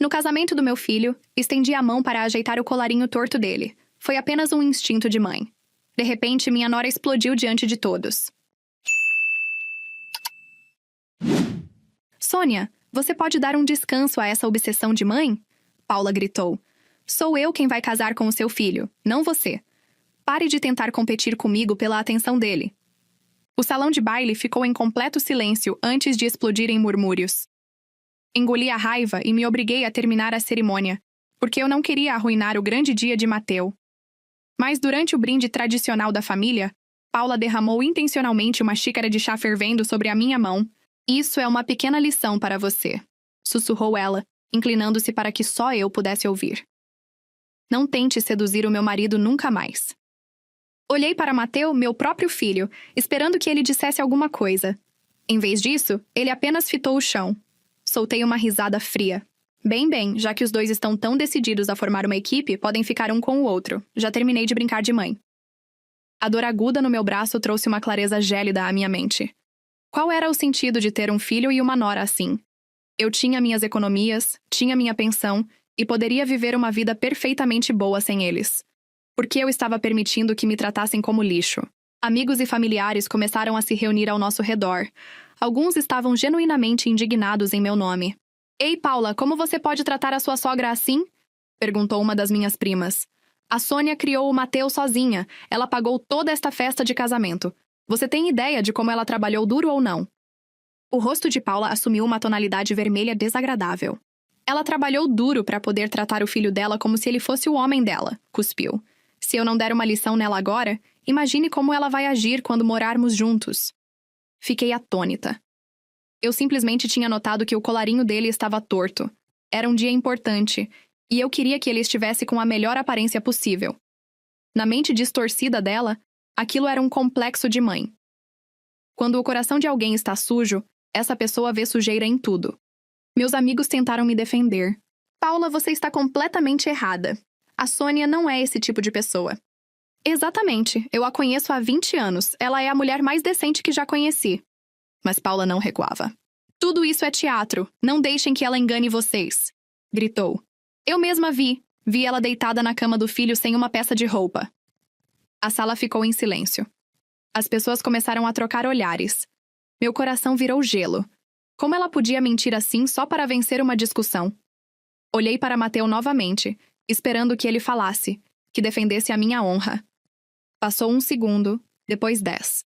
No casamento do meu filho, estendi a mão para ajeitar o colarinho torto dele. Foi apenas um instinto de mãe. De repente, minha nora explodiu diante de todos. Sônia, você pode dar um descanso a essa obsessão de mãe? Paula gritou. Sou eu quem vai casar com o seu filho, não você. Pare de tentar competir comigo pela atenção dele. O salão de baile ficou em completo silêncio antes de explodir em murmúrios. Engoli a raiva e me obriguei a terminar a cerimônia, porque eu não queria arruinar o grande dia de Mateu. Mas durante o brinde tradicional da família, Paula derramou intencionalmente uma xícara de chá fervendo sobre a minha mão. Isso é uma pequena lição para você, sussurrou ela, inclinando-se para que só eu pudesse ouvir. Não tente seduzir o meu marido nunca mais. Olhei para Mateu, meu próprio filho, esperando que ele dissesse alguma coisa. Em vez disso, ele apenas fitou o chão. Soltei uma risada fria. Bem, já que os dois estão tão decididos a formar uma equipe, podem ficar um com o outro. Já terminei de brincar de mãe. A dor aguda no meu braço trouxe uma clareza gélida à minha mente. Qual era o sentido de ter um filho e uma nora assim? Eu tinha minhas economias, tinha minha pensão e poderia viver uma vida perfeitamente boa sem eles. Por que eu estava permitindo que me tratassem como lixo? Amigos e familiares começaram a se reunir ao nosso redor. Alguns estavam genuinamente indignados em meu nome. Ei, Paula, como você pode tratar a sua sogra assim? Perguntou uma das minhas primas. A Sônia criou o Mateu sozinha. Ela pagou toda esta festa de casamento. Você tem ideia de como ela trabalhou duro ou não? O rosto de Paula assumiu uma tonalidade vermelha desagradável. Ela trabalhou duro para poder tratar o filho dela como se ele fosse o homem dela, cuspiu. Se eu não der uma lição nela agora, imagine como ela vai agir quando morarmos juntos. Fiquei atônita. Eu simplesmente tinha notado que o colarinho dele estava torto. Era um dia importante, e eu queria que ele estivesse com a melhor aparência possível. Na mente distorcida dela, aquilo era um complexo de mãe. Quando o coração de alguém está sujo, essa pessoa vê sujeira em tudo. Meus amigos tentaram me defender. Paula, você está completamente errada. A Sônia não é esse tipo de pessoa. Exatamente, eu a conheço há 20 anos. Ela é a mulher mais decente que já conheci. Mas Paula não recuava. Tudo isso é teatro. Não deixem que ela engane vocês. Gritou. Eu mesma vi. Vi ela deitada na cama do filho sem uma peça de roupa. A sala ficou em silêncio. As pessoas começaram a trocar olhares. Meu coração virou gelo. Como ela podia mentir assim só para vencer uma discussão? Olhei para Mateu novamente, esperando que ele falasse, que defendesse a minha honra. Passou 1 segundo, depois 10.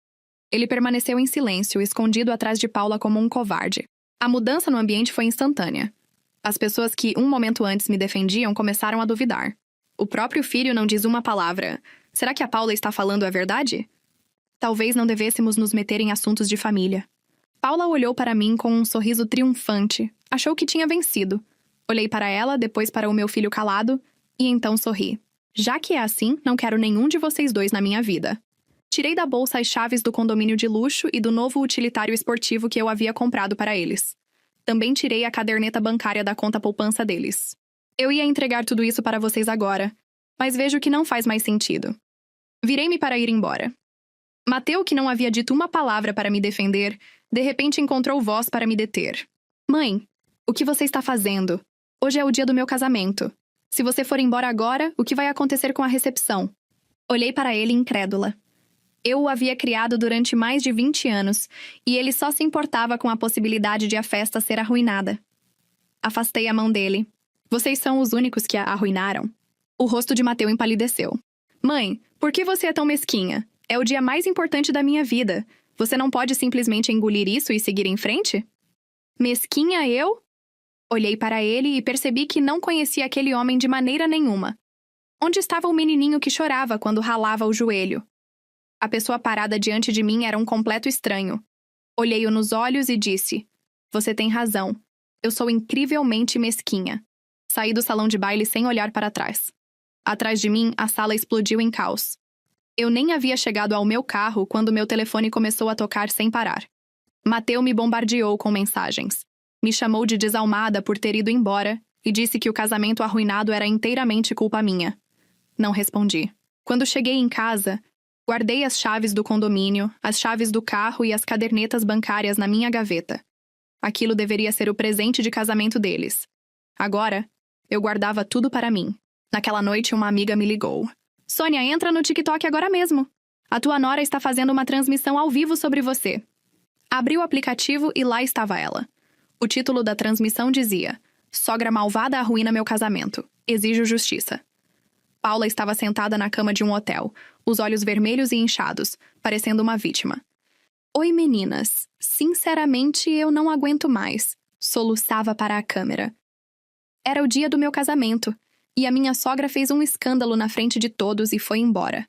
Ele permaneceu em silêncio, escondido atrás de Paula como um covarde. A mudança no ambiente foi instantânea. As pessoas que um momento antes me defendiam começaram a duvidar. O próprio filho não diz uma palavra. Será que a Paula está falando a verdade? Talvez não devêssemos nos meter em assuntos de família. Paula olhou para mim com um sorriso triunfante. Achou que tinha vencido. Olhei para ela, depois para o meu filho calado, e então sorri. Já que é assim, não quero nenhum de vocês dois na minha vida. Tirei da bolsa as chaves do condomínio de luxo e do novo utilitário esportivo que eu havia comprado para eles. Também tirei a caderneta bancária da conta poupança deles. Eu ia entregar tudo isso para vocês agora, mas vejo que não faz mais sentido. Virei-me para ir embora. Mateu, que não havia dito uma palavra para me defender, de repente encontrou voz para me deter. Mãe, o que você está fazendo? Hoje é o dia do meu casamento. Se você for embora agora, o que vai acontecer com a recepção? Olhei para ele incrédula. Eu o havia criado durante mais de 20 anos, e ele só se importava com a possibilidade de a festa ser arruinada. Afastei a mão dele. Vocês são os únicos que a arruinaram. O rosto de Mateu empalideceu. Mãe, por que você é tão mesquinha? É o dia mais importante da minha vida. Você não pode simplesmente engolir isso e seguir em frente? Mesquinha eu? Olhei para ele e percebi que não conhecia aquele homem de maneira nenhuma. Onde estava o menininho que chorava quando ralava o joelho? A pessoa parada diante de mim era um completo estranho. Olhei-o nos olhos e disse: Você tem razão. Eu sou incrivelmente mesquinha. Saí do salão de baile sem olhar para trás. Atrás de mim, a sala explodiu em caos. Eu nem havia chegado ao meu carro quando meu telefone começou a tocar sem parar. Mateu me bombardeou com mensagens. Me chamou de desalmada por ter ido embora e disse que o casamento arruinado era inteiramente culpa minha. Não respondi. Quando cheguei em casa, guardei as chaves do condomínio, as chaves do carro e as cadernetas bancárias na minha gaveta. Aquilo deveria ser o presente de casamento deles. Agora, eu guardava tudo para mim. Naquela noite, uma amiga me ligou. Sônia, entra no TikTok agora mesmo. A tua nora está fazendo uma transmissão ao vivo sobre você. Abri o aplicativo e lá estava ela. O título da transmissão dizia: Sogra malvada arruína meu casamento. Exijo justiça. Paula estava sentada na cama de um hotel, os olhos vermelhos e inchados, parecendo uma vítima. Oi, meninas. Sinceramente, eu não aguento mais. Soluçava para a câmera. Era o dia do meu casamento, e a minha sogra fez um escândalo na frente de todos e foi embora.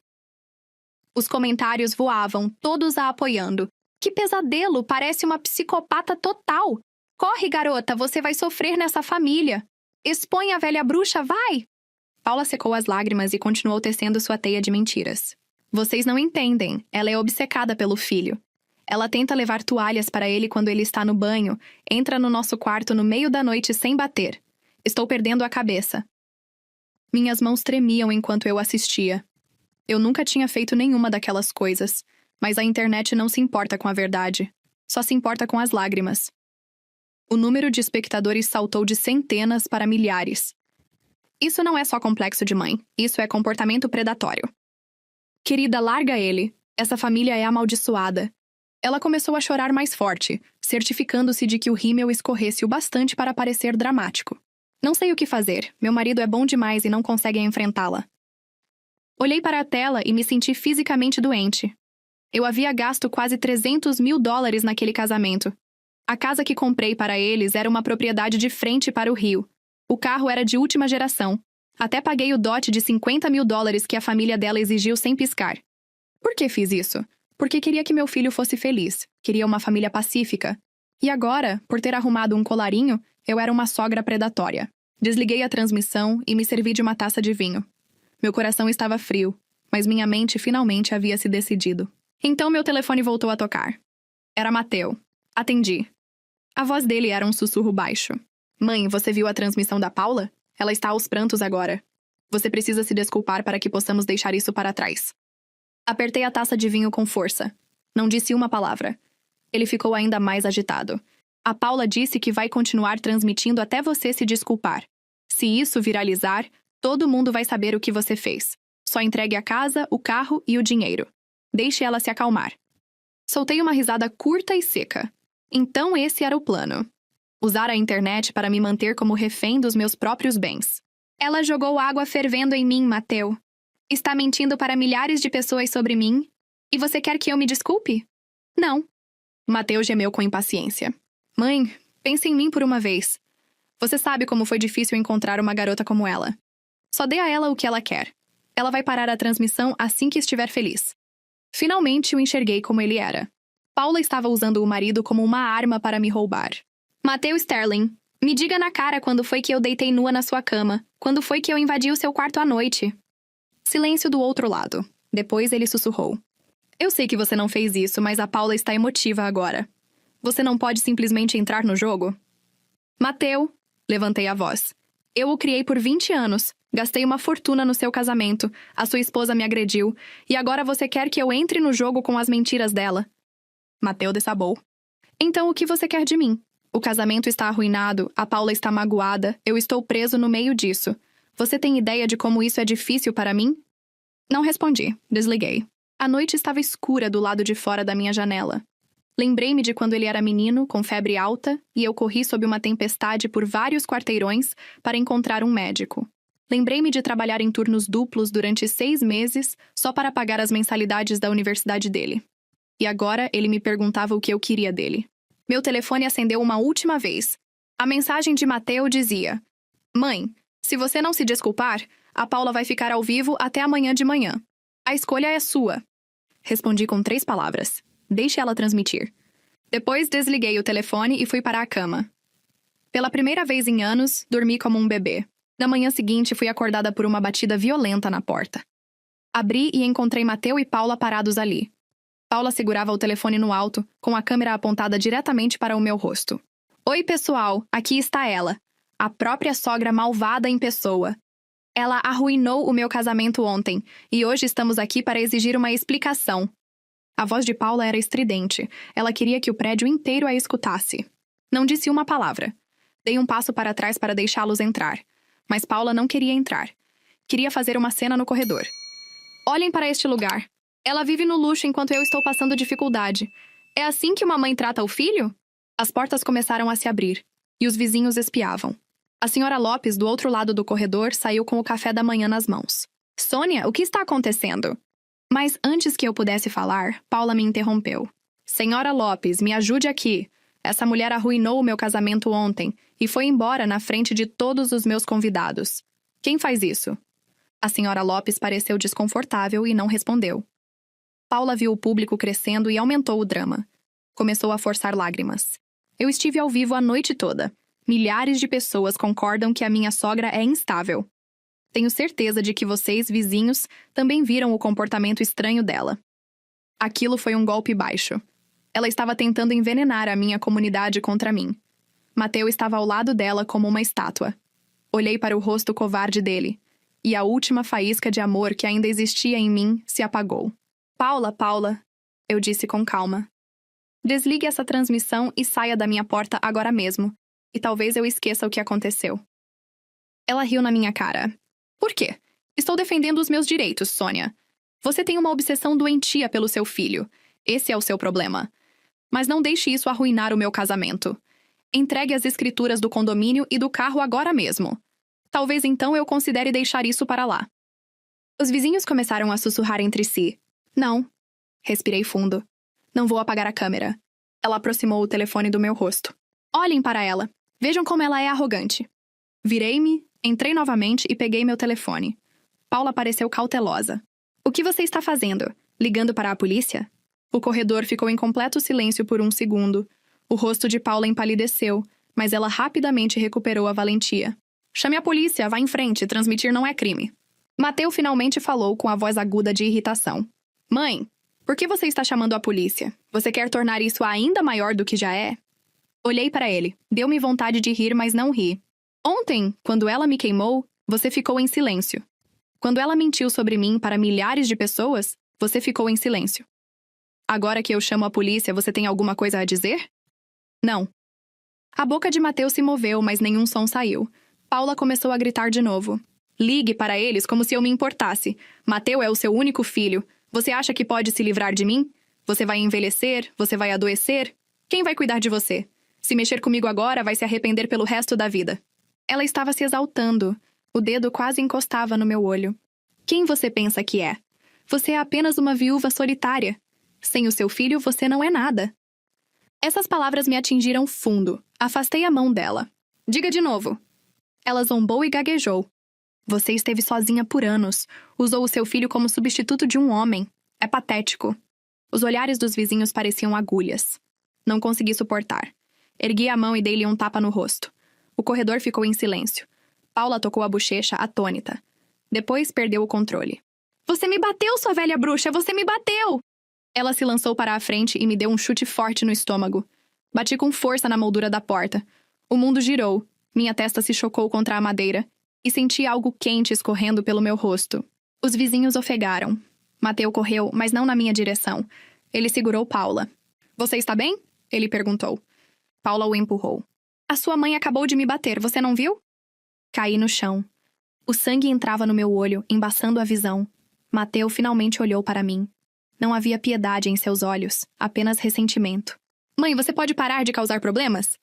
Os comentários voavam, todos a apoiando. Que pesadelo, parece uma psicopata total. Corre, garota, você vai sofrer nessa família. Expõe a velha bruxa, vai! Paula secou as lágrimas e continuou tecendo sua teia de mentiras. Vocês não entendem, ela é obcecada pelo filho. Ela tenta levar toalhas para ele quando ele está no banho, entra no nosso quarto no meio da noite sem bater. Estou perdendo a cabeça. Minhas mãos tremiam enquanto eu assistia. Eu nunca tinha feito nenhuma daquelas coisas, mas a internet não se importa com a verdade. Só se importa com as lágrimas. O número de espectadores saltou de centenas para milhares. Isso não é só complexo de mãe, isso é comportamento predatório. Querida, larga ele. Essa família é amaldiçoada. Ela começou a chorar mais forte, certificando-se de que o rímel escorresse o bastante para parecer dramático. Não sei o que fazer, meu marido é bom demais e não consegue enfrentá-la. Olhei para a tela e me senti fisicamente doente. Eu havia gasto quase $300.000 naquele casamento. A casa que comprei para eles era uma propriedade de frente para o rio. O carro era de última geração. Até paguei o dote de $50.000 que a família dela exigiu sem piscar. Por que fiz isso? Porque queria que meu filho fosse feliz. Queria uma família pacífica. E agora, por ter arrumado um colarinho, eu era uma sogra predatória. Desliguei a transmissão e me servi de uma taça de vinho. Meu coração estava frio, mas minha mente finalmente havia se decidido. Então meu telefone voltou a tocar. Era Mateu. Atendi. A voz dele era um sussurro baixo. Mãe, você viu a transmissão da Paula? Ela está aos prantos agora. Você precisa se desculpar para que possamos deixar isso para trás. Apertei a taça de vinho com força. Não disse uma palavra. Ele ficou ainda mais agitado. A Paula disse que vai continuar transmitindo até você se desculpar. Se isso viralizar, todo mundo vai saber o que você fez. Só entregue a casa, o carro e o dinheiro. Deixe ela se acalmar. Soltei uma risada curta e seca. Então esse era o plano. Usar a internet para me manter como refém dos meus próprios bens. Ela jogou água fervendo em mim, Mateu. Está mentindo para milhares de pessoas sobre mim? E você quer que eu me desculpe? Não. Mateu gemeu com impaciência. Mãe, pense em mim por uma vez. Você sabe como foi difícil encontrar uma garota como ela. Só dê a ela o que ela quer. Ela vai parar a transmissão assim que estiver feliz. Finalmente o enxerguei como ele era. Paula estava usando o marido como uma arma para me roubar. Mateu Sterling, me diga na cara quando foi que eu deitei nua na sua cama. Quando foi que eu invadi o seu quarto à noite. Silêncio do outro lado. Depois ele sussurrou. Eu sei que você não fez isso, mas a Paula está emotiva agora. Você não pode simplesmente entrar no jogo? Mateu, levantei a voz. Eu o criei por 20 anos. Gastei uma fortuna no seu casamento. A sua esposa me agrediu. E agora você quer que eu entre no jogo com as mentiras dela. Mateu dessabou. Então o que você quer de mim? O casamento está arruinado, a Paula está magoada, eu estou preso no meio disso. Você tem ideia de como isso é difícil para mim? Não respondi. Desliguei. A noite estava escura do lado de fora da minha janela. Lembrei-me de quando ele era menino, com febre alta, e eu corri sob uma tempestade por vários quarteirões para encontrar um médico. Lembrei-me de trabalhar em turnos duplos durante 6 meses só para pagar as mensalidades da universidade dele. E agora ele me perguntava o que eu queria dele. Meu telefone acendeu uma última vez. A mensagem de Mateu dizia: Mãe, se você não se desculpar, a Paula vai ficar ao vivo até amanhã de manhã. A escolha é sua. Respondi com 3 palavras. Deixe ela transmitir. Depois desliguei o telefone e fui para a cama. Pela primeira vez em anos, dormi como um bebê. Na manhã seguinte, fui acordada por uma batida violenta na porta. Abri e encontrei Mateu e Paula parados ali. Paula segurava o telefone no alto, com a câmera apontada diretamente para o meu rosto. Oi, pessoal, aqui está ela. A própria sogra malvada em pessoa. Ela arruinou o meu casamento ontem, e hoje estamos aqui para exigir uma explicação. A voz de Paula era estridente. Ela queria que o prédio inteiro a escutasse. Não disse uma palavra. Dei um passo para trás para deixá-los entrar, mas Paula não queria entrar. Queria fazer uma cena no corredor. Olhem para este lugar. Ela vive no luxo enquanto eu estou passando dificuldade. É assim que uma mãe trata o filho? As portas começaram a se abrir, e os vizinhos espiavam. A senhora Lopes, do outro lado do corredor, saiu com o café da manhã nas mãos. Sônia, o que está acontecendo? Mas antes que eu pudesse falar, Paula me interrompeu. Senhora Lopes, me ajude aqui. Essa mulher arruinou o meu casamento ontem e foi embora na frente de todos os meus convidados. Quem faz isso? A senhora Lopes pareceu desconfortável e não respondeu. Paula viu o público crescendo e aumentou o drama. Começou a forçar lágrimas. Eu estive ao vivo a noite toda. Milhares de pessoas concordam que a minha sogra é instável. Tenho certeza de que vocês, vizinhos, também viram o comportamento estranho dela. Aquilo foi um golpe baixo. Ela estava tentando envenenar a minha comunidade contra mim. Mateu estava ao lado dela como uma estátua. Olhei para o rosto covarde dele, e a última faísca de amor que ainda existia em mim se apagou. Paula, eu disse com calma. Desligue essa transmissão e saia da minha porta agora mesmo, e talvez eu esqueça o que aconteceu. Ela riu na minha cara. Por quê? Estou defendendo os meus direitos, Sônia. Você tem uma obsessão doentia pelo seu filho. Esse é o seu problema. Mas não deixe isso arruinar o meu casamento. Entregue as escrituras do condomínio e do carro agora mesmo. Talvez então eu considere deixar isso para lá. Os vizinhos começaram a sussurrar entre si. Não. Respirei fundo. Não vou apagar a câmera. Ela aproximou o telefone do meu rosto. Olhem para ela. Vejam como ela é arrogante. Virei-me, entrei novamente e peguei meu telefone. Paula pareceu cautelosa. O que você está fazendo? Ligando para a polícia? O corredor ficou em completo silêncio por um segundo. O rosto de Paula empalideceu, mas ela rapidamente recuperou a valentia. Chame a polícia, vá em frente, transmitir não é crime. Mateu finalmente falou com a voz aguda de irritação. Mãe, por que você está chamando a polícia? Você quer tornar isso ainda maior do que já é? Olhei para ele. Deu-me vontade de rir, mas não ri. Ontem, quando ela me queimou, você ficou em silêncio. Quando ela mentiu sobre mim para milhares de pessoas, você ficou em silêncio. Agora que eu chamo a polícia, você tem alguma coisa a dizer? Não. A boca de Mateu se moveu, mas nenhum som saiu. Paula começou a gritar de novo. Ligue para eles como se eu me importasse. Mateu é o seu único filho. Você acha que pode se livrar de mim? Você vai envelhecer? Você vai adoecer? Quem vai cuidar de você? Se mexer comigo agora, vai se arrepender pelo resto da vida. Ela estava se exaltando. O dedo quase encostava no meu olho. Quem você pensa que é? Você é apenas uma viúva solitária. Sem o seu filho, você não é nada. Essas palavras me atingiram fundo. Afastei a mão dela. Diga de novo. Ela zombou e gaguejou. Você esteve sozinha por anos. Usou o seu filho como substituto de um homem. É patético. Os olhares dos vizinhos pareciam agulhas. Não consegui suportar. Ergui a mão e dei-lhe um tapa no rosto. O corredor ficou em silêncio. Paula tocou a bochecha, atônita. Depois perdeu o controle. Você me bateu, sua velha bruxa! Você me bateu! Ela se lançou para a frente e me deu um chute forte no estômago. Bati com força na moldura da porta. O mundo girou. Minha testa se chocou contra a madeira. E senti algo quente escorrendo pelo meu rosto. Os vizinhos ofegaram. Mateu correu, mas não na minha direção. Ele segurou Paula. Você está bem? Ele perguntou. Paula o empurrou. A sua mãe acabou de me bater, você não viu? Caí no chão. O sangue entrava no meu olho, embaçando a visão. Mateu finalmente olhou para mim. Não havia piedade em seus olhos, apenas ressentimento. Mãe, você pode parar de causar problemas?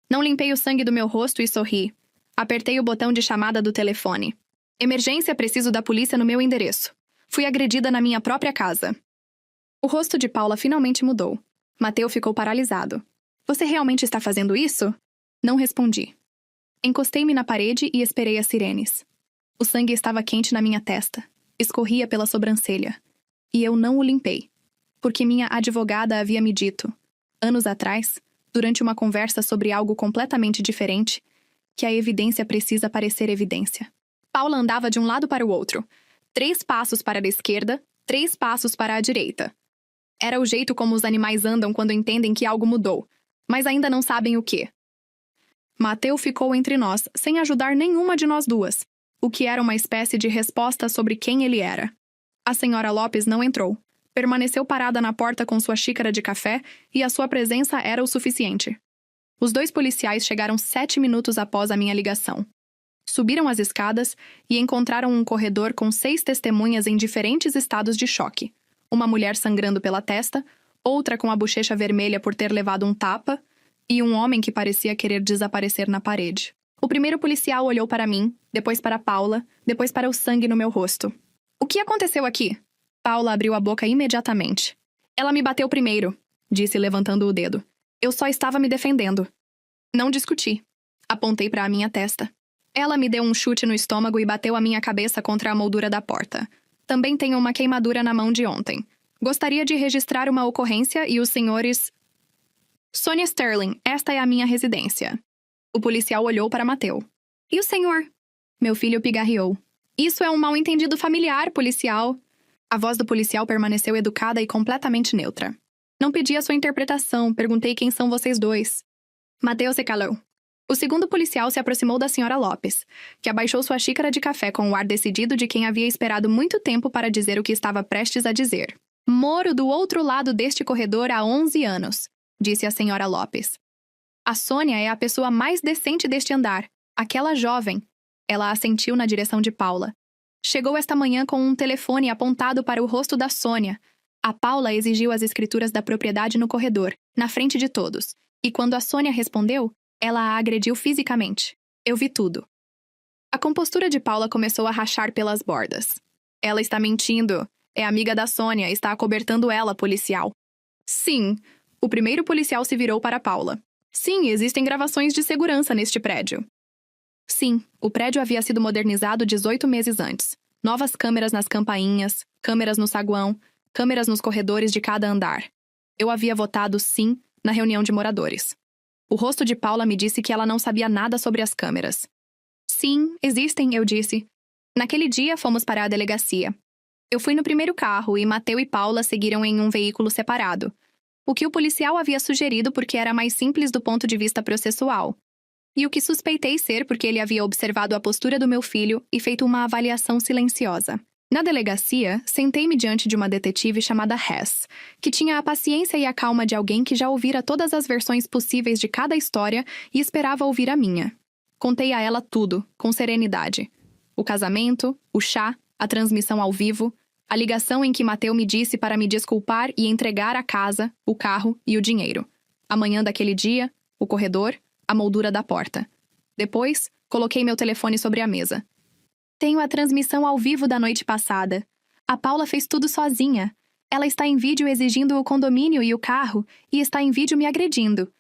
Não limpei o sangue do meu rosto e sorri. Apertei o botão de chamada do telefone. Emergência, preciso da polícia no meu endereço. Fui agredida na minha própria casa. O rosto de Paula finalmente mudou. Mateu ficou paralisado. Você realmente está fazendo isso? Não respondi. Encostei-me na parede e esperei as sirenes. O sangue estava quente na minha testa. Escorria pela sobrancelha. E eu não o limpei. Porque minha advogada havia me dito, anos atrás, durante uma conversa sobre algo completamente diferente, que a evidência precisa parecer evidência. Paula andava de um lado para o outro. 3 passos para a esquerda, 3 passos para a direita. Era o jeito como os animais andam quando entendem que algo mudou, mas ainda não sabem o quê. Mateu ficou entre nós, sem ajudar nenhuma de nós duas, o que era uma espécie de resposta sobre quem ele era. A senhora Lopes não entrou. Permaneceu parada na porta com sua xícara de café e a sua presença era o suficiente. Os 2 policiais chegaram 7 minutos após a minha ligação. Subiram as escadas e encontraram um corredor com 6 testemunhas em diferentes estados de choque. Uma mulher sangrando pela testa, outra com a bochecha vermelha por ter levado um tapa, e um homem que parecia querer desaparecer na parede. O primeiro policial olhou para mim, depois para Paula, depois para o sangue no meu rosto. O que aconteceu aqui? Paula abriu a boca imediatamente. Ela me bateu primeiro, disse levantando o dedo. Eu só estava me defendendo. Não discuti. Apontei para a minha testa. Ela me deu um chute no estômago e bateu a minha cabeça contra a moldura da porta. Também tenho uma queimadura na mão de ontem. Gostaria de registrar uma ocorrência e os senhores... Sonia Sterling, esta é a minha residência. O policial olhou para Mateu. E o senhor? Meu filho pigarreou. Isso é um mal-entendido familiar, policial. A voz do policial permaneceu educada e completamente neutra. Não pedi a sua interpretação, perguntei quem são vocês dois. Mateu se calou. O segundo policial se aproximou da senhora Lopes, que abaixou sua xícara de café com o ar decidido de quem havia esperado muito tempo para dizer o que estava prestes a dizer. Moro do outro lado deste corredor há 11 anos, disse a senhora Lopes. A Sônia é a pessoa mais decente deste andar. Aquela jovem. Ela assentiu na direção de Paula. Chegou esta manhã com um telefone apontado para o rosto da Sônia. A Paula exigiu as escrituras da propriedade no corredor, na frente de todos. E quando a Sônia respondeu, ela a agrediu fisicamente. Eu vi tudo. A compostura de Paula começou a rachar pelas bordas. Ela está mentindo. É amiga da Sônia, está acobertando ela, policial. Sim. O primeiro policial se virou para Paula. Sim, existem gravações de segurança neste prédio. Sim, o prédio havia sido modernizado 18 meses antes. Novas câmeras nas campainhas, câmeras no saguão, câmeras nos corredores de cada andar. Eu havia votado sim na reunião de moradores. O rosto de Paula me disse que ela não sabia nada sobre as câmeras. Sim, existem, eu disse. Naquele dia fomos para a delegacia. Eu fui no primeiro carro e Mateu e Paula seguiram em um veículo separado. O que o policial havia sugerido porque era mais simples do ponto de vista processual. E o que suspeitei ser porque ele havia observado a postura do meu filho e feito uma avaliação silenciosa. Na delegacia, sentei-me diante de uma detetive chamada Hess, que tinha a paciência e a calma de alguém que já ouvira todas as versões possíveis de cada história e esperava ouvir a minha. Contei a ela tudo, com serenidade. O casamento, o chá, a transmissão ao vivo, a ligação em que Mateu me disse para me desculpar e entregar a casa, o carro e o dinheiro. A manhã daquele dia, o corredor, a moldura da porta. Depois, coloquei meu telefone sobre a mesa. Tenho a transmissão ao vivo da noite passada. A Paula fez tudo sozinha. Ela está em vídeo exigindo o condomínio e o carro e está em vídeo me agredindo.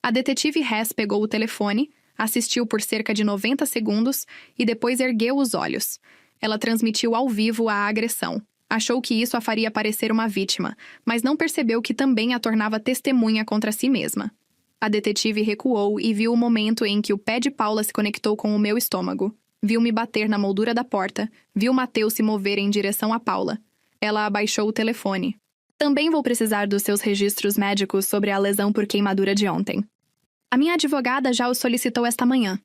A detetive Hess pegou o telefone, assistiu por cerca de 90 segundos e depois ergueu os olhos. Ela transmitiu ao vivo a agressão. Achou que isso a faria parecer uma vítima, mas não percebeu que também a tornava testemunha contra si mesma. A detetive recuou e viu o momento em que o pé de Paula se conectou com o meu estômago. Viu me bater na moldura da porta, viu Mateu se mover em direção a Paula. Ela abaixou o telefone. Também vou precisar dos seus registros médicos sobre a lesão por queimadura de ontem. A minha advogada já os solicitou esta manhã.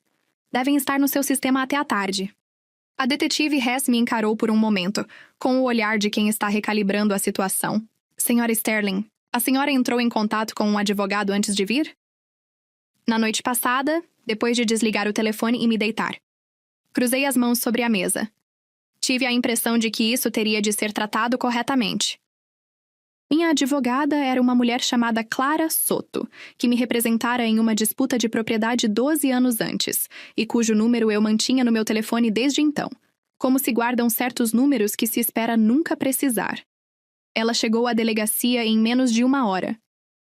Devem estar no seu sistema até à tarde. A detetive Hess me encarou por um momento, com o olhar de quem está recalibrando a situação. Senhora Sterling, a senhora entrou em contato com um advogado antes de vir? Na noite passada, depois de desligar o telefone e me deitar. Cruzei as mãos sobre a mesa. Tive a impressão de que isso teria de ser tratado corretamente. Minha advogada era uma mulher chamada Clara Soto, que me representara em uma disputa de propriedade 12 anos antes, e cujo número eu mantinha no meu telefone desde então, como se guardam certos números que se espera nunca precisar. Ela chegou à delegacia em menos de 1 hora.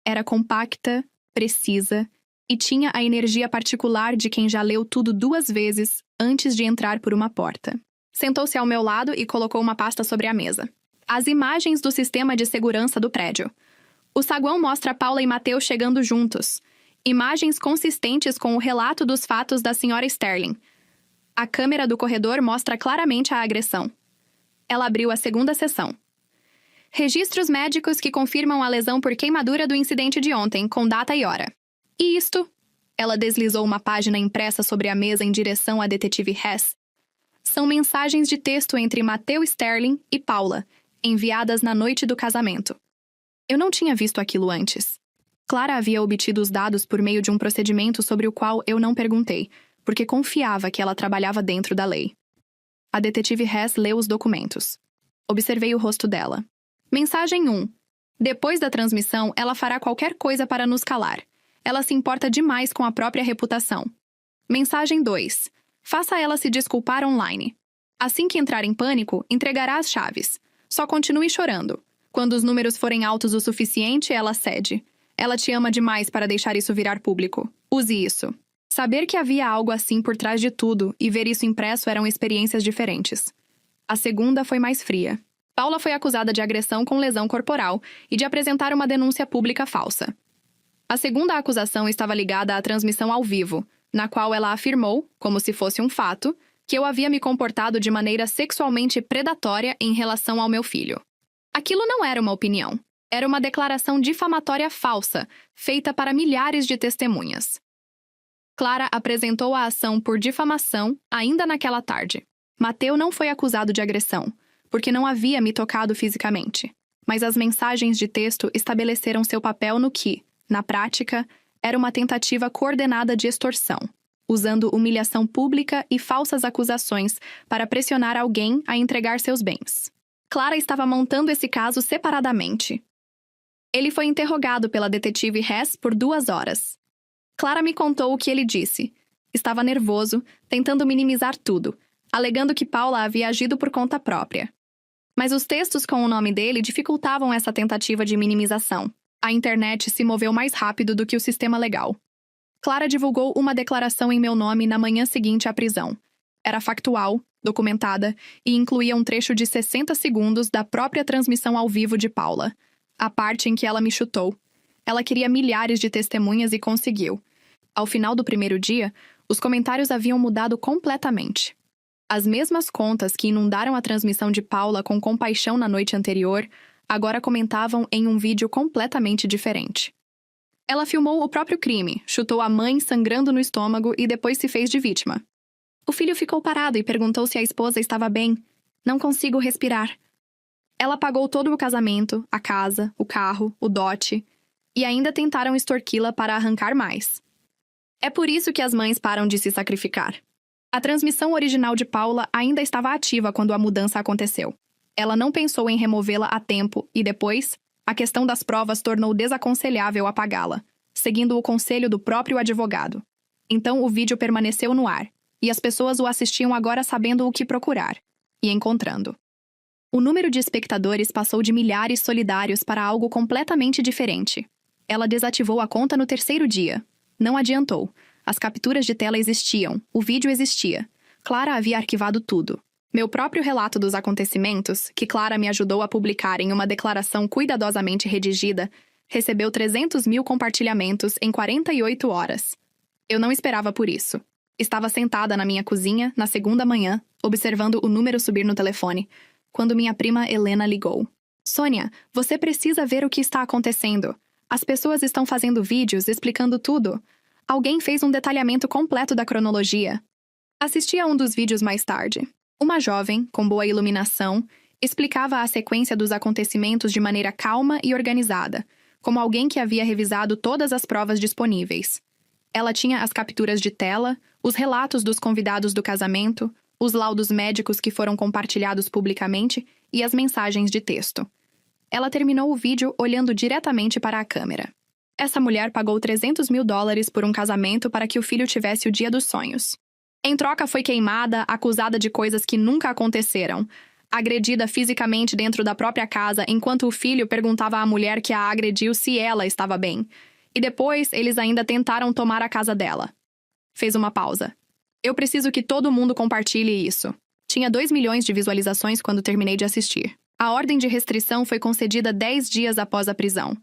Era compacta, precisa, e tinha a energia particular de quem já leu tudo 2 vezes antes de entrar por uma porta. Sentou-se ao meu lado e colocou uma pasta sobre a mesa. As imagens do sistema de segurança do prédio. O saguão mostra Paula e Mateu chegando juntos. Imagens consistentes com o relato dos fatos da senhora Sterling. A câmera do corredor mostra claramente a agressão. Ela abriu a segunda sessão. Registros médicos que confirmam a lesão por queimadura do incidente de ontem, com data e hora. E isto? Ela deslizou uma página impressa sobre a mesa em direção à detetive Hess. São mensagens de texto entre Mateu Sterling e Paula, enviadas na noite do casamento. Eu não tinha visto aquilo antes. Clara havia obtido os dados por meio de um procedimento sobre o qual eu não perguntei, porque confiava que ela trabalhava dentro da lei. A detetive Hess leu os documentos. Observei o rosto dela. Mensagem 1. Depois da transmissão, ela fará qualquer coisa para nos calar. Ela se importa demais com a própria reputação. Mensagem 2. Faça ela se desculpar online. Assim que entrar em pânico, entregará as chaves. Só continue chorando. Quando os números forem altos o suficiente, ela cede. Ela te ama demais para deixar isso virar público. Use isso. Saber que havia algo assim por trás de tudo e ver isso impresso eram experiências diferentes. A segunda foi mais fria. Paula foi acusada de agressão com lesão corporal e de apresentar uma denúncia pública falsa. A segunda acusação estava ligada à transmissão ao vivo, na qual ela afirmou, como se fosse um fato, que eu havia me comportado de maneira sexualmente predatória em relação ao meu filho. Aquilo não era uma opinião. Era uma declaração difamatória falsa, feita para milhares de testemunhas. Clara apresentou a ação por difamação ainda naquela tarde. Mateu não foi acusado de agressão, porque não havia me tocado fisicamente. Mas as mensagens de texto estabeleceram seu papel no que, na prática, era uma tentativa coordenada de extorsão, usando humilhação pública e falsas acusações para pressionar alguém a entregar seus bens. Clara estava montando esse caso separadamente. Ele foi interrogado pela detetive Hess por 2 horas. Clara me contou o que ele disse. Estava nervoso, tentando minimizar tudo, alegando que Paula havia agido por conta própria. Mas os textos com o nome dele dificultavam essa tentativa de minimização. A internet se moveu mais rápido do que o sistema legal. Clara divulgou uma declaração em meu nome na manhã seguinte à prisão. Era factual, documentada e incluía um trecho de 60 segundos da própria transmissão ao vivo de Paula. A parte em que ela me chutou. Ela queria milhares de testemunhas e conseguiu. Ao final do primeiro dia, os comentários haviam mudado completamente. As mesmas contas que inundaram a transmissão de Paula com compaixão na noite anterior, agora comentavam em um vídeo completamente diferente. Ela filmou o próprio crime, chutou a mãe sangrando no estômago e depois se fez de vítima. O filho ficou parado e perguntou se a esposa estava bem. Não consigo respirar. Ela pagou todo o casamento, a casa, o carro, o dote, e ainda tentaram extorquí-la para arrancar mais. É por isso que as mães param de se sacrificar. A transmissão original de Paula ainda estava ativa quando a mudança aconteceu. Ela não pensou em removê-la a tempo e depois, a questão das provas tornou desaconselhável apagá-la, seguindo o conselho do próprio advogado. Então o vídeo permaneceu no ar, e as pessoas o assistiam agora sabendo o que procurar, e encontrando. O número de espectadores passou de milhares solidários para algo completamente diferente. Ela desativou a conta no 3º dia. Não adiantou. As capturas de tela existiam, o vídeo existia. Clara havia arquivado tudo. Meu próprio relato dos acontecimentos, que Clara me ajudou a publicar em uma declaração cuidadosamente redigida, recebeu 300.000 compartilhamentos em 48 horas. Eu não esperava por isso. Estava sentada na minha cozinha, na segunda manhã, observando o número subir no telefone, quando minha prima Helena ligou. Sônia, você precisa ver o que está acontecendo. As pessoas estão fazendo vídeos explicando tudo. Alguém fez um detalhamento completo da cronologia. Assisti a um dos vídeos mais tarde. Uma jovem, com boa iluminação, explicava a sequência dos acontecimentos de maneira calma e organizada, como alguém que havia revisado todas as provas disponíveis. Ela tinha as capturas de tela, os relatos dos convidados do casamento, os laudos médicos que foram compartilhados publicamente e as mensagens de texto. Ela terminou o vídeo olhando diretamente para a câmera. Essa mulher pagou $300.000 por um casamento para que o filho tivesse o dia dos sonhos. Em troca, foi queimada, acusada de coisas que nunca aconteceram, agredida fisicamente dentro da própria casa enquanto o filho perguntava à mulher que a agrediu se ela estava bem. E depois, eles ainda tentaram tomar a casa dela. Fez uma pausa. Eu preciso que todo mundo compartilhe isso. Tinha 2 milhões de visualizações quando terminei de assistir. A ordem de restrição foi concedida 10 dias após a prisão.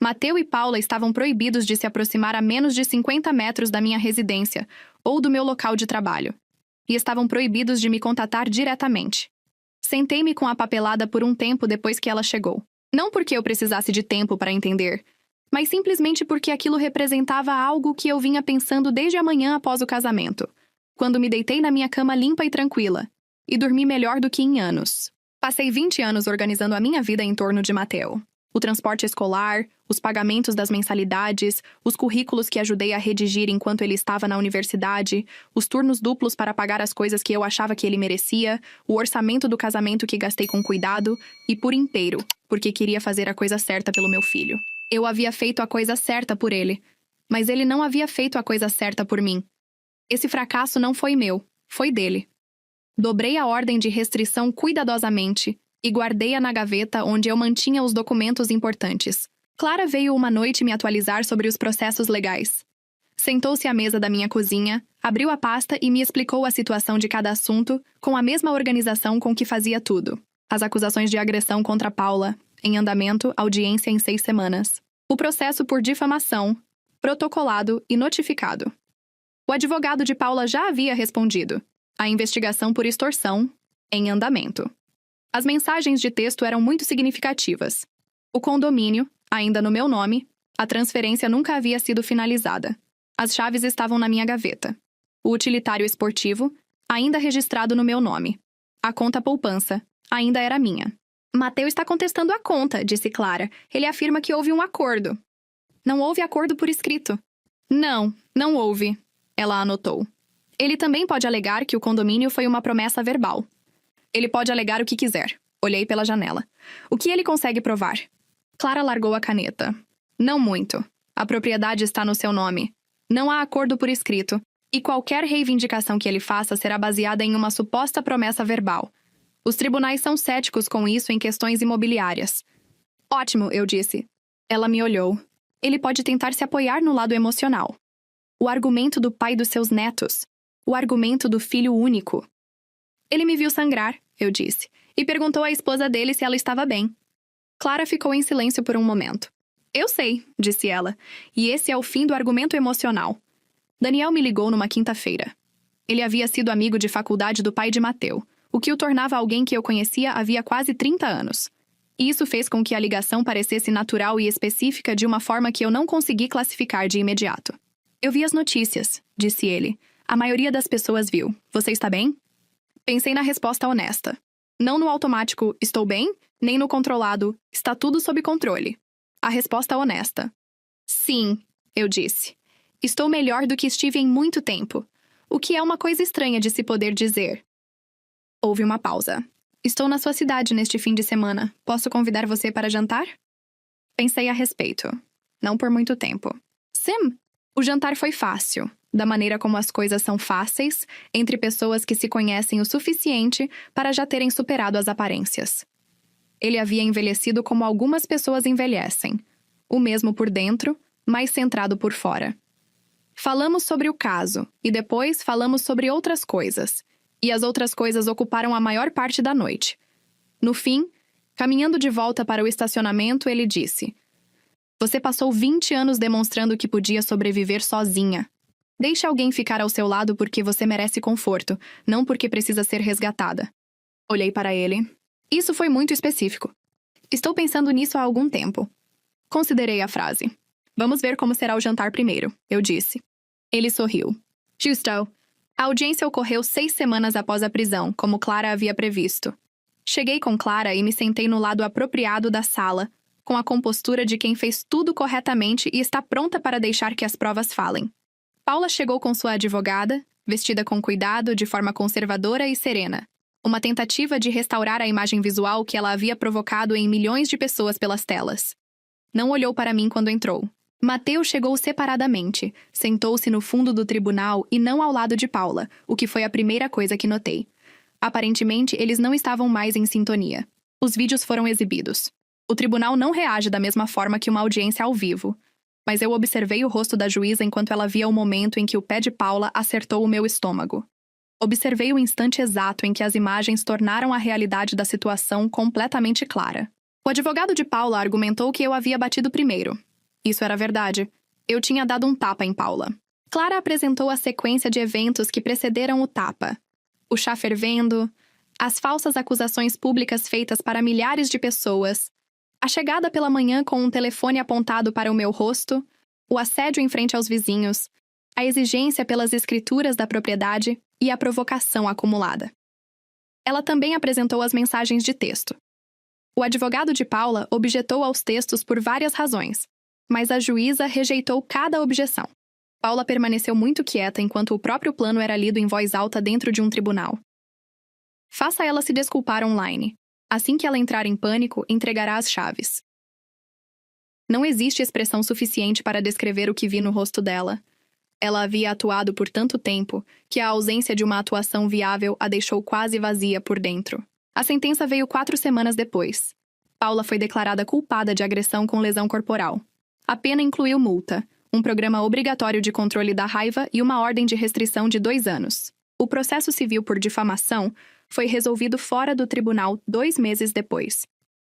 Mateu e Paula estavam proibidos de se aproximar a menos de 50 metros da minha residência ou do meu local de trabalho. E estavam proibidos de me contatar diretamente. Sentei-me com a papelada por um tempo depois que ela chegou. Não porque eu precisasse de tempo para entender, mas simplesmente porque aquilo representava algo que eu vinha pensando desde a manhã após o casamento, quando me deitei na minha cama limpa e tranquila, e dormi melhor do que em anos. Passei 20 anos organizando a minha vida em torno de Mateu. o transporte escolar, os pagamentos das mensalidades, os currículos que ajudei a redigir enquanto ele estava na universidade, os turnos duplos para pagar as coisas que eu achava que ele merecia, o orçamento do casamento que gastei com cuidado e por inteiro, porque queria fazer a coisa certa pelo meu filho. Eu havia feito a coisa certa por ele, mas ele não havia feito a coisa certa por mim. Esse fracasso não foi meu, foi dele. Dobrei a ordem de restrição cuidadosamente e guardei-a na gaveta onde eu mantinha os documentos importantes. Clara veio uma noite me atualizar sobre os processos legais. Sentou-se à mesa da minha cozinha, abriu a pasta e me explicou a situação de cada assunto com a mesma organização com que fazia tudo. As acusações de agressão contra Paula, em andamento, audiência em 6 semanas. O processo por difamação, protocolado e notificado. O advogado de Paula já havia respondido. A investigação por extorsão, em andamento. As mensagens de texto eram muito significativas. O condomínio, ainda no meu nome, a transferência nunca havia sido finalizada. As chaves estavam na minha gaveta. O utilitário esportivo, ainda registrado no meu nome. A conta poupança, ainda era minha. Mateu está contestando a conta, disse Clara. Ele afirma que houve um acordo. Não houve acordo por escrito. Não houve, ela anotou. Ele também pode alegar que o condomínio foi uma promessa verbal. Ele pode alegar o que quiser. Olhei pela janela. O que ele consegue provar? Clara largou a caneta. Não muito. A propriedade está no seu nome. Não há acordo por escrito. E qualquer reivindicação que ele faça será baseada em uma suposta promessa verbal. Os tribunais são céticos com isso em questões imobiliárias. Ótimo, eu disse. Ela me olhou. Ele pode tentar se apoiar no lado emocional. O argumento do pai dos seus netos. O argumento do filho único. Ele me viu sangrar, eu disse, e perguntou à esposa dele se ela estava bem. Clara ficou em silêncio por um momento. Eu sei, disse ela, e esse é o fim do argumento emocional. Daniel me ligou numa quinta-feira. Ele havia sido amigo de faculdade do pai de Mateu, o que o tornava alguém que eu conhecia havia quase 30 anos. E isso fez com que a ligação parecesse natural e específica de uma forma que eu não consegui classificar de imediato. Eu vi as notícias, disse ele. A maioria das pessoas viu. Você está bem? Pensei na resposta honesta. Não no automático, estou bem, nem no controlado, está tudo sob controle. A resposta honesta. Sim, eu disse. Estou melhor do que estive em muito tempo, o que é uma coisa estranha de se poder dizer. Houve uma pausa. Estou na sua cidade neste fim de semana. Posso convidar você para jantar? Pensei a respeito. Não por muito tempo. Sim, o jantar foi fácil. Da maneira como as coisas são fáceis, entre pessoas que se conhecem o suficiente para já terem superado as aparências. Ele havia envelhecido como algumas pessoas envelhecem. O mesmo por dentro, mais centrado por fora. Falamos sobre o caso, e depois falamos sobre outras coisas. E as outras coisas ocuparam a maior parte da noite. No fim, caminhando de volta para o estacionamento, ele disse: Você passou 20 anos demonstrando que podia sobreviver sozinha. Deixe alguém ficar ao seu lado porque você merece conforto, não porque precisa ser resgatada. Olhei para ele. Isso foi muito específico. Estou pensando nisso há algum tempo. Considerei a frase. Vamos ver como será o jantar primeiro, eu disse. Ele sorriu. Justo. A audiência ocorreu 6 semanas após a prisão, como Clara havia previsto. Cheguei com Clara e me sentei no lado apropriado da sala, com a compostura de quem fez tudo corretamente e está pronta para deixar que as provas falem. Paula chegou com sua advogada, vestida com cuidado, de forma conservadora e serena. Uma tentativa de restaurar a imagem visual que ela havia provocado em milhões de pessoas pelas telas. Não olhou para mim quando entrou. Mateu chegou separadamente, sentou-se no fundo do tribunal e não ao lado de Paula, o que foi a primeira coisa que notei. Aparentemente, eles não estavam mais em sintonia. Os vídeos foram exibidos. O tribunal não reage da mesma forma que uma audiência ao vivo. Mas eu observei o rosto da juíza enquanto ela via o momento em que o pé de Paula acertou o meu estômago. Observei o instante exato em que as imagens tornaram a realidade da situação completamente clara. O advogado de Paula argumentou que eu havia batido primeiro. Isso era verdade. Eu tinha dado um tapa em Paula. Clara apresentou a sequência de eventos que precederam o tapa. O chá fervendo, as falsas acusações públicas feitas para milhares de pessoas, a chegada pela manhã com um telefone apontado para o meu rosto, o assédio em frente aos vizinhos, a exigência pelas escrituras da propriedade e a provocação acumulada. Ela também apresentou as mensagens de texto. O advogado de Paula objetou aos textos por várias razões, mas a juíza rejeitou cada objeção. Paula permaneceu muito quieta enquanto o próprio plano era lido em voz alta dentro de um tribunal. Faça ela se desculpar online. Assim que ela entrar em pânico, entregará as chaves. Não existe expressão suficiente para descrever o que vi no rosto dela. Ela havia atuado por tanto tempo que a ausência de uma atuação viável a deixou quase vazia por dentro. A sentença veio 4 semanas depois. Paula foi declarada culpada de agressão com lesão corporal. A pena incluiu multa, um programa obrigatório de controle da raiva e uma ordem de restrição de 2 anos. O processo civil por difamação foi resolvido fora do tribunal 2 meses depois.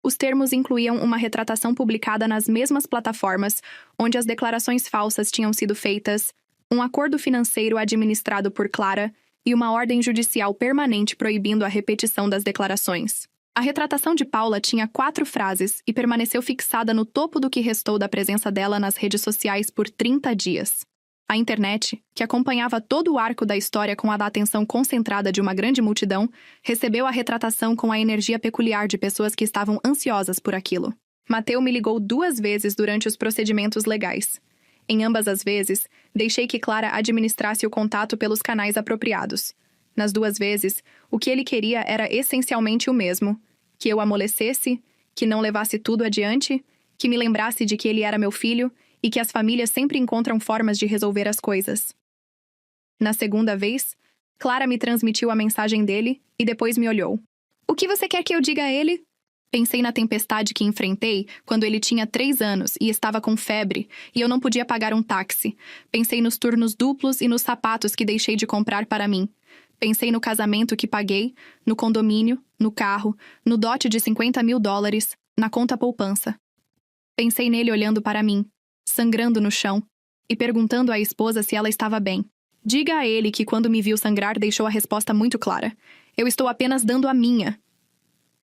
Os termos incluíam uma retratação publicada nas mesmas plataformas onde as declarações falsas tinham sido feitas, um acordo financeiro administrado por Clara e uma ordem judicial permanente proibindo a repetição das declarações. A retratação de Paula tinha 4 frases e permaneceu fixada no topo do que restou da presença dela nas redes sociais por 30 dias. A internet, que acompanhava todo o arco da história com a atenção concentrada de uma grande multidão, recebeu a retratação com a energia peculiar de pessoas que estavam ansiosas por aquilo. Mateu me ligou 2 vezes durante os procedimentos legais. Em ambas as vezes, deixei que Clara administrasse o contato pelos canais apropriados. Nas 2 vezes, o que ele queria era essencialmente o mesmo: que eu amolecesse, que não levasse tudo adiante, que me lembrasse de que ele era meu filho e que as famílias sempre encontram formas de resolver as coisas. Na segunda vez, Clara me transmitiu a mensagem dele e depois me olhou. O que você quer que eu diga a ele? Pensei na tempestade que enfrentei quando ele tinha 3 anos e estava com febre e eu não podia pagar um táxi. Pensei nos turnos duplos e nos sapatos que deixei de comprar para mim. Pensei no casamento que paguei, no condomínio, no carro, no dote de $50.000, na conta poupança. Pensei nele olhando para mim, sangrando no chão, e perguntando à esposa se ela estava bem. Diga a ele que quando me viu sangrar deixou a resposta muito clara. Eu estou apenas dando a minha.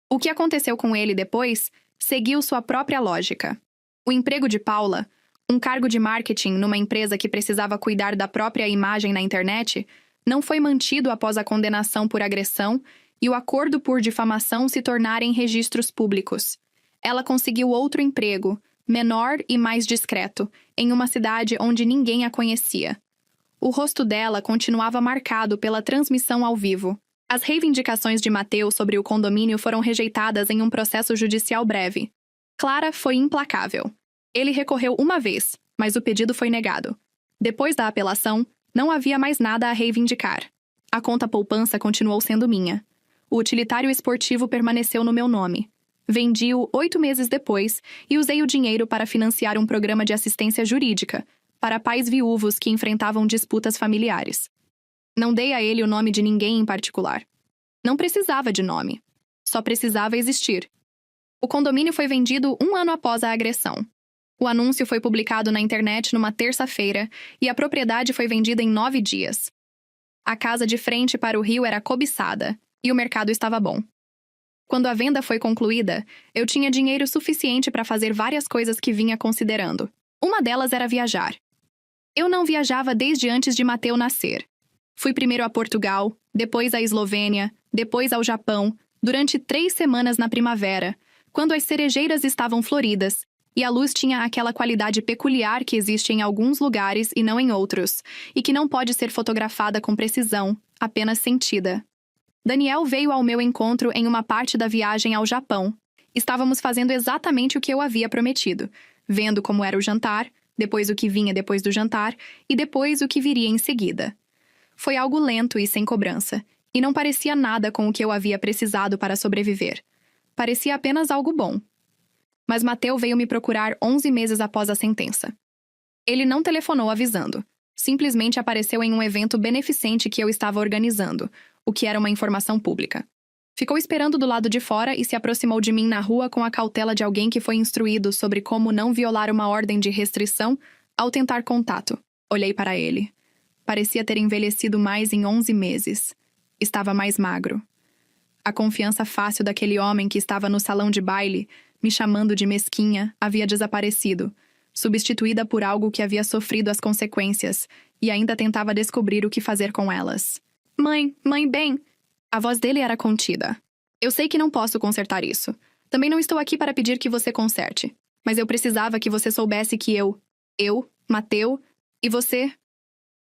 O que aconteceu com ele depois seguiu sua própria lógica. O emprego de Paula, um cargo de marketing numa empresa que precisava cuidar da própria imagem na internet, não foi mantido após a condenação por agressão e o acordo por difamação se tornarem registros públicos. Ela conseguiu outro emprego, menor e mais discreto, em uma cidade onde ninguém a conhecia. O rosto dela continuava marcado pela transmissão ao vivo. As reivindicações de Mateu sobre o condomínio foram rejeitadas em um processo judicial breve. Clara foi implacável. Ele recorreu uma vez, mas o pedido foi negado. Depois da apelação, não havia mais nada a reivindicar. A conta poupança continuou sendo minha. O utilitário esportivo permaneceu no meu nome. Vendi-o 8 meses depois e usei o dinheiro para financiar um programa de assistência jurídica para pais viúvos que enfrentavam disputas familiares. Não dei a ele o nome de ninguém em particular. Não precisava de nome. Só precisava existir. O condomínio foi vendido 1 ano após a agressão. O anúncio foi publicado na internet numa terça-feira e a propriedade foi vendida em 9 dias. A casa de frente para o rio era cobiçada e o mercado estava bom. Quando a venda foi concluída, eu tinha dinheiro suficiente para fazer várias coisas que vinha considerando. Uma delas era viajar. Eu não viajava desde antes de Mateu nascer. Fui primeiro a Portugal, depois à Eslovênia, depois ao Japão, durante 3 semanas na primavera, quando as cerejeiras estavam floridas, e a luz tinha aquela qualidade peculiar que existe em alguns lugares e não em outros, e que não pode ser fotografada com precisão, apenas sentida. Daniel veio ao meu encontro em uma parte da viagem ao Japão. Estávamos fazendo exatamente o que eu havia prometido, vendo como era o jantar, depois o que vinha depois do jantar e depois o que viria em seguida. Foi algo lento e sem cobrança, e não parecia nada com o que eu havia precisado para sobreviver. Parecia apenas algo bom. Mas Mateu veio me procurar 11 meses após a sentença. Ele não telefonou avisando. Simplesmente apareceu em um evento beneficente que eu estava organizando, o que era uma informação pública. Ficou esperando do lado de fora e se aproximou de mim na rua com a cautela de alguém que foi instruído sobre como não violar uma ordem de restrição ao tentar contato. Olhei para ele. Parecia ter envelhecido mais em 11 meses. Estava mais magro. A confiança fácil daquele homem que estava no salão de baile, me chamando de mesquinha, havia desaparecido, substituída por algo que havia sofrido as consequências e ainda tentava descobrir o que fazer com elas. Mãe, bem... A voz dele era contida. Eu sei que não posso consertar isso. Também não estou aqui para pedir que você conserte. Mas eu precisava que você soubesse que Mateu, e você...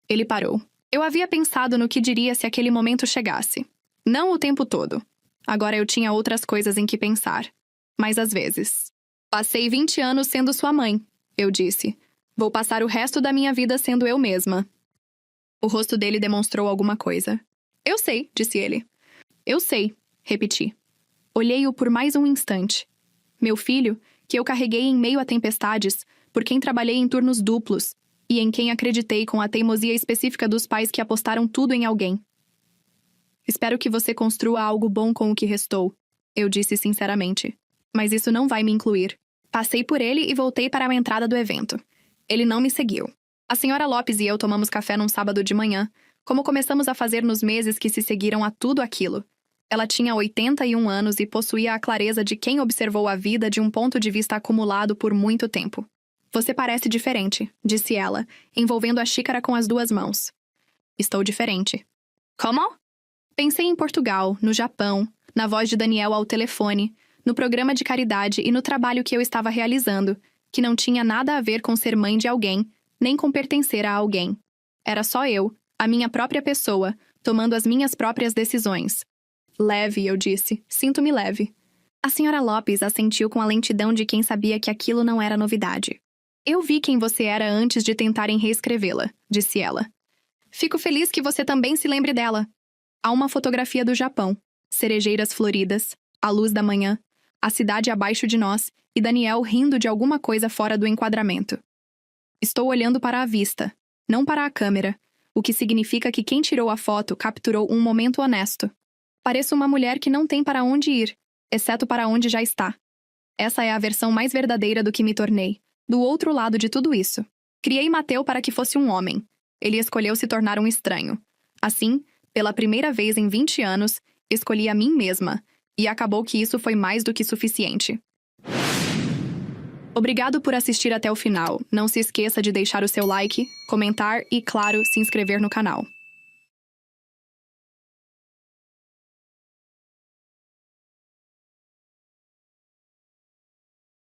Ele parou. Eu havia pensado no que diria se aquele momento chegasse. Não o tempo todo. Agora eu tinha outras coisas em que pensar. Mas às vezes. Passei 20 anos sendo sua mãe, eu disse. Vou passar o resto da minha vida sendo eu mesma. O rosto dele demonstrou alguma coisa. Eu sei, disse ele. Eu sei, repeti. Olhei-o por mais um instante. Meu filho, que eu carreguei em meio a tempestades, por quem trabalhei em turnos duplos, e em quem acreditei com a teimosia específica dos pais que apostaram tudo em alguém. Espero que você construa algo bom com o que restou, eu disse sinceramente. Mas isso não vai me incluir. Passei por ele e voltei para a entrada do evento. Ele não me seguiu. A senhora Lopes e eu tomamos café num sábado de manhã, como começamos a fazer nos meses que se seguiram a tudo aquilo. Ela tinha 81 anos e possuía a clareza de quem observou a vida de um ponto de vista acumulado por muito tempo. Você parece diferente, disse ela, envolvendo a xícara com as duas mãos. Estou diferente. Como? Pensei em Portugal, no Japão, na voz de Daniel ao telefone, no programa de caridade e no trabalho que eu estava realizando, que não tinha nada a ver com ser mãe de alguém, nem com pertencer a alguém. Era só eu, a minha própria pessoa, tomando as minhas próprias decisões. Leve, eu disse. Sinto-me leve. A senhora Lopes assentiu com a lentidão de quem sabia que aquilo não era novidade. Eu vi quem você era antes de tentarem reescrevê-la, disse ela. Fico feliz que você também se lembre dela. Há uma fotografia do Japão, cerejeiras floridas, a luz da manhã, a cidade abaixo de nós e Daniel rindo de alguma coisa fora do enquadramento. Estou olhando para a vista, não para a câmera, o que significa que quem tirou a foto capturou um momento honesto. Pareço uma mulher que não tem para onde ir, exceto para onde já está. Essa é a versão mais verdadeira do que me tornei, do outro lado de tudo isso. Criei Mateu para que fosse um homem. Ele escolheu se tornar um estranho. Assim, pela primeira vez em 20 anos, escolhi a mim mesma, e acabou que isso foi mais do que suficiente. Obrigado por assistir até o final. Não se esqueça de deixar o seu like, comentar e, claro, se inscrever no canal.